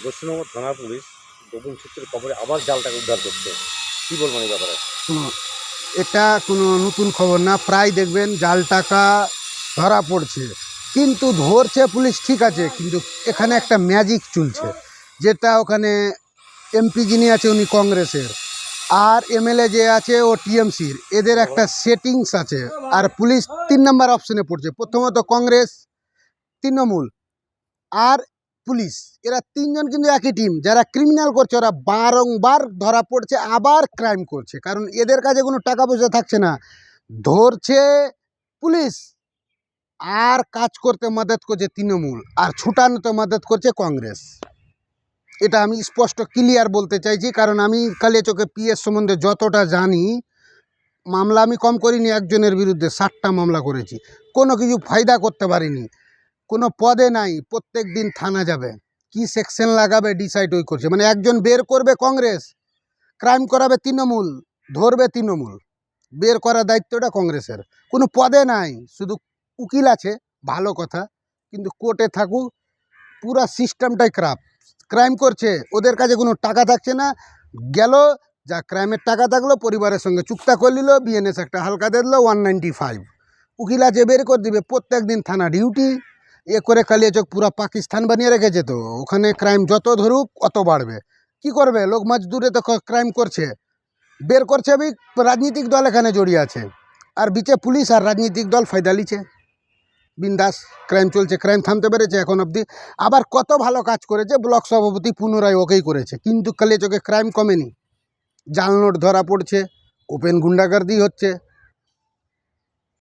বৈষ্ণব থানা পুলিশ গোপন সূত্রের খবরে আবার জালটাকে উদ্ধার করছে, কী বলবেন এই ব্যাপারে? শুনো, এটা কোনো নতুন খবর না, প্রায় দেখবেন জাল টাকা ধরা পড়ছে, কিন্তু ধরছে পুলিশ ঠিক আছে, কিন্তু এখানে একটা ম্যাজিক চলছে, যেটা ওখানে এমপি যিনি আছে উনি কংগ্রেসের, আর এমএলএ যে আছে ও টিএমসির, এদের একটা সেটিংস আছে, আর পুলিশ 3 নম্বর অপশনে পড়ছে। প্রথমত কংগ্রেস, তৃণমূল আর পুলিশ, এরা তিনজন কিন্তু একই টিম। যারা ক্রিমিনাল করছে ওরা বারংবার ধরা পড়ছে, আবার ক্রাইম করছে, কারণ এদের কাছে কোনো টাকা পয়সা থাকছে না। ধরছে পুলিশ, আর কাজ করতে মদত করছে তৃণমূল, আর ছুটানোতে মদত করছে কংগ্রেস। এটা আমি স্পষ্ট ক্লিয়ার বলতে চাইছি, কারণ আমি কালিয়াচকে পিএস সম্বন্ধে যতটা জানি, মামলা আমি কম করিনি, একজনের বিরুদ্ধে 60টা মামলা করেছি, কোনো কিছু ফায়দা করতে পারিনি। কোনো পদে নাই, প্রত্যেক দিন থানা যাবে, কি সেকশন লাগাবে ডিসাইড ওই করছে। মানে একজন বের করবে কংগ্রেস, ক্রাইম করাবে তৃণমূল, ধরবে তৃণমূল, বের করার দায়িত্বটা কংগ্রেসের। কোনো পদে নাই, শুধু উকিল আছে, ভালো কথা, কিন্তু কোর্টে থাকুক, পুরা সিস্টেমটাই খারাপ। ক্রাইম করছে, ওদের কাছে কোনো টাকা থাকছে না, গেল যা ক্রাইমের টাকা থাকলো পরিবারের সঙ্গে চুক্তা করে নিল, বিএনএস একটা হালকা দিয়ে দিল 195, উকিল আছে বের করে দিবে, প্রত্যেক দিন থানা ডিউটি। এ করে কালিয়াচক পুরা পাকিস্তান বানিয়ে রেখেছে, তো ওখানে ক্রাইম যত ধরুক অত বাড়বে। কি করবে, লোক মজদুরে তো ক্রাইম করছে, বের করছে। আমি রাজনৈতিক দল এখানে জড়িয়ে আছে, আর বিচে পুলিশ আর রাজনৈতিক দল ফায়দা লিছে, বিন্দাস ক্রাইম চলছে, ক্রাইম থামতে পেরেছে এখন অবধি। আবার কত ভালো কাজ করেছে, ব্লক সভাপতি পুনরায় ওকেই করেছে, কিন্তু কালিয়াচকে ক্রাইম কমেনি। জাল নোট ধরা পড়ছে, ওপেন গুন্ডাগার্দি হচ্ছে,